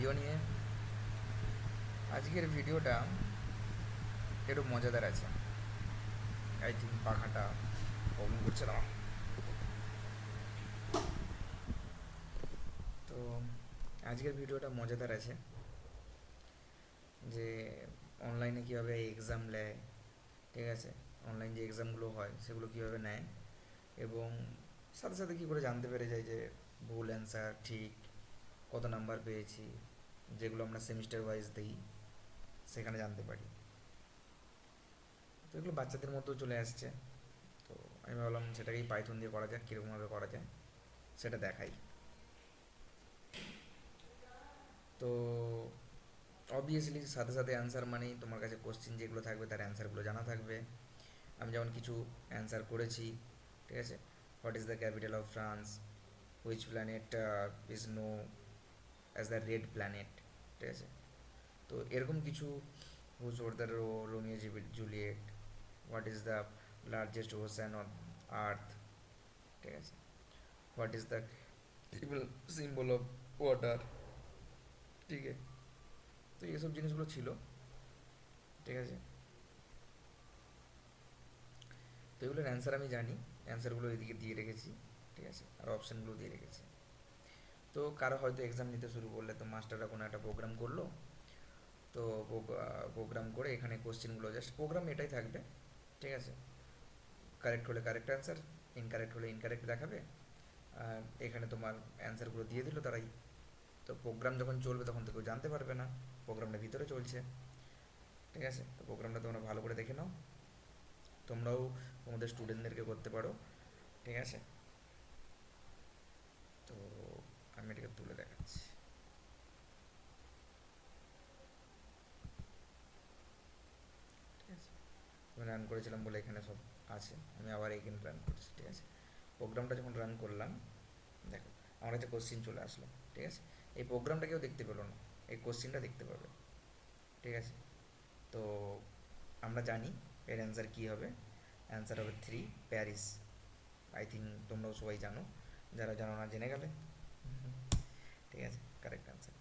Video নিয়ে। আজকের ভিডিওটা একটু মজাদার আছে। আই থিঙ্ক পাখাটা প্রবলেম করছে না। তো আজকের ভিডিওটা মজাদার আছে যে অনলাইনে কীভাবে এক্সাম নেয়, ঠিক আছে, অনলাইন যে এক্সামগুলো হয় সেগুলো কীভাবে নেয়, এবং সাথে সাথে কী করে জানতে পেরে যায় যে ভুল অ্যান্সার ঠিক, কত নাম্বার পেয়েছি, যেগুলো আমরা সেমিস্টার ওয়াইজ দিই সেখানে জানতে পারি। তো এগুলো বাচ্চাদের মধ্যেও চলে আসছে। তো আমি ভাবলাম সেটাকেই পাইথন দিয়ে করা যাক, কীরকমভাবে করা যায় সেটা দেখাই। তো অবভিয়াসলি সাথে সাথে অ্যান্সার মানেই তোমার কাছে কোশ্চিন যেগুলো থাকবে তার অ্যান্সারগুলো জানা থাকবে। আমি যেমন কিছু অ্যান্সার করেছি, ঠিক আছে। What is the capital of France, which planet is known as the red planet, ঠিক আছে। তো এরকম কিছু, whose or the Romeo Juliet, what is the largest ocean on earth, ঠিক আছে, what is the symbol of water, ঠিক আছে। তো এইসব জিনিসগুলো ছিল, ঠিক আছে। তো এগুলোর অ্যান্সার আমি জানি, অ্যান্সারগুলো এদিকে দিয়ে রেখেছি, ঠিক আছে, আর অপশানগুলো দিয়ে রেখেছি। তো কারো হয়তো এক্সাম নিতে শুরু করলে তো মাস্টাররা কোনো একটা প্রোগ্রাম করলো, তো প্রোগ্রাম করে এখানে কোশ্চেনগুলো জাস্ট প্রোগ্রাম এটাই থাকবে, ঠিক আছে। কারেক্ট হলে কারেক্ট অ্যান্সার, ইনকারেক্ট হলে ইনকারেক্ট দেখাবে, আর এখানে তোমার অ্যান্সারগুলো দিয়ে দিল তারাই। তো প্রোগ্রাম যখন চলবে তখন তো কেউ জানতে পারবে না প্রোগ্রামটা ভিতরে চলছে, ঠিক আছে। তো প্রোগ্রামটা তোমরা ভালো করে দেখে নাও, তোমরাও তোমাদের স্টুডেন্টদেরকে করতে পারো, ঠিক আছে। তো আমি এটাকে তুলে দেখাচ্ছি, ঠিক আছে। আমি রান করেছিলাম বলে এখানে সব আছে, আমি আবার এখানে রান করছি, ঠিক আছে। প্রোগ্রামটা যখন রান করলাম, দেখো আমার কাছে কোশ্চিন চলে আসলো, ঠিক আছে। এই প্রোগ্রামটা কেউ দেখতে পেলো না, এই কোশ্চিনটা দেখতে পাবে, ঠিক আছে। তো আমরা জানি এর অ্যান্সার কী হবে, অ্যান্সার হবে 3 প্যারিস। আই থিঙ্ক তোমরাও সবাই জানো, যারা জানো না জেনে গেলে, ঠিক আছে, কারেক্ট অ্যান্সার।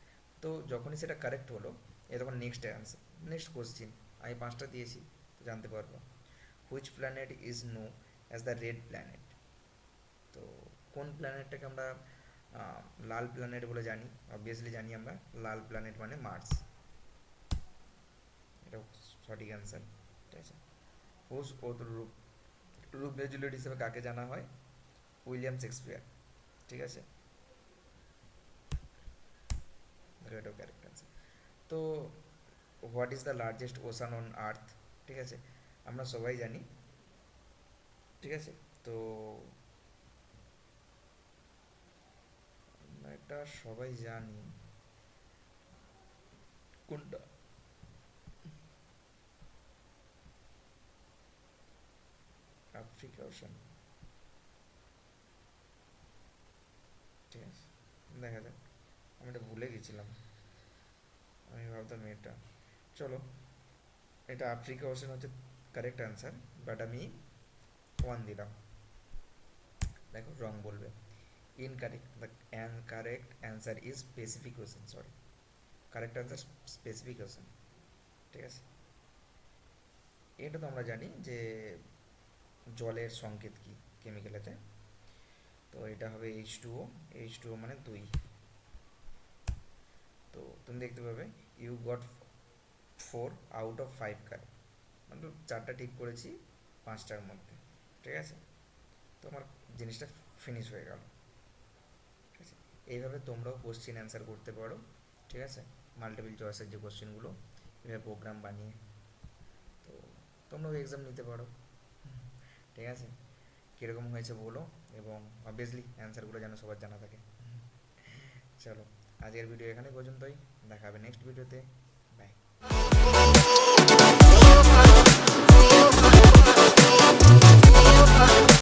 তো যখনই সেটা কারেক্ট হলো, এ তখন নেক্সট অ্যান্সার, নেক্সট কোশ্চিন আমি 5টা দিয়েছি, তো জানতে পারবো which planet is known as the red planet. তো কোন প্ল্যানেটটাকে আমরা লাল প্ল্যানেট বলে জানি, অবভিয়াসলি জানি আমরা লাল প্ল্যানেট মানে মার্স, এটা সঠিক অ্যান্সার, ঠিক আছে। হুজ ও রূপ, রোমিও জুলিয়েট হিসেবে কাকে জানা হয়, উইলিয়াম শেক্সপিয়ার, ঠিক আছে। দেখো এটাও ক্যারেক্ট অ্যান্সার। তো what is the largest ocean on earth, ঠিক আছে, আমরা সবাই জানি, ঠিক আছে। তো আমরা এটা সবাই জানি, কোনটা, আফ্রিকা ওশান, ঠিক আছে, দেখা যাক। আমি এটা ভুলে গেছিলাম, আমি ভাবতাম এটা, চলো, এটা আফ্রিকা ওশান হচ্ছে কারেক্ট অ্যান্সার, বাট আমি 1 দিলাম। দেখো রং বলবে, incorrect, the correct answer is specific ocean, sorry, correct answer specific ocean, ঠিক আছে। এটা তো আমরা জানি যে জলের সংকেত কি কেমিক্যালেতে, তো এটা হবে H2O, H2O মানে 2। তো তুমি দেখতে পাবে you got 4 out of 5 correct, মানে 4টা ঠিক করেছি 5টার মধ্যে, ঠিক আছে। তো আমার জিনিসটা ফিনিশ হয়ে গেল, ঠিক আছে। এইভাবে তোমরাও কোশ্চেন অ্যান্সার করতে পারো, ঠিক আছে, মাল্টিপল চয়েসের যে কোশ্চেনগুলো, এভাবে প্রোগ্রাম বানিয়ে। তো তোমরাও এক্সাম নিতে পারো, ঠিক আছে। কীরকম হয়েছে বলো, এবং অবভিয়াসলি অ্যান্সারগুলো যেন সবার জানা থাকে। চলো, আজকের ভিডিও এখানে পর্যন্তই, দেখা হবে নেক্সট ভিডিওতে।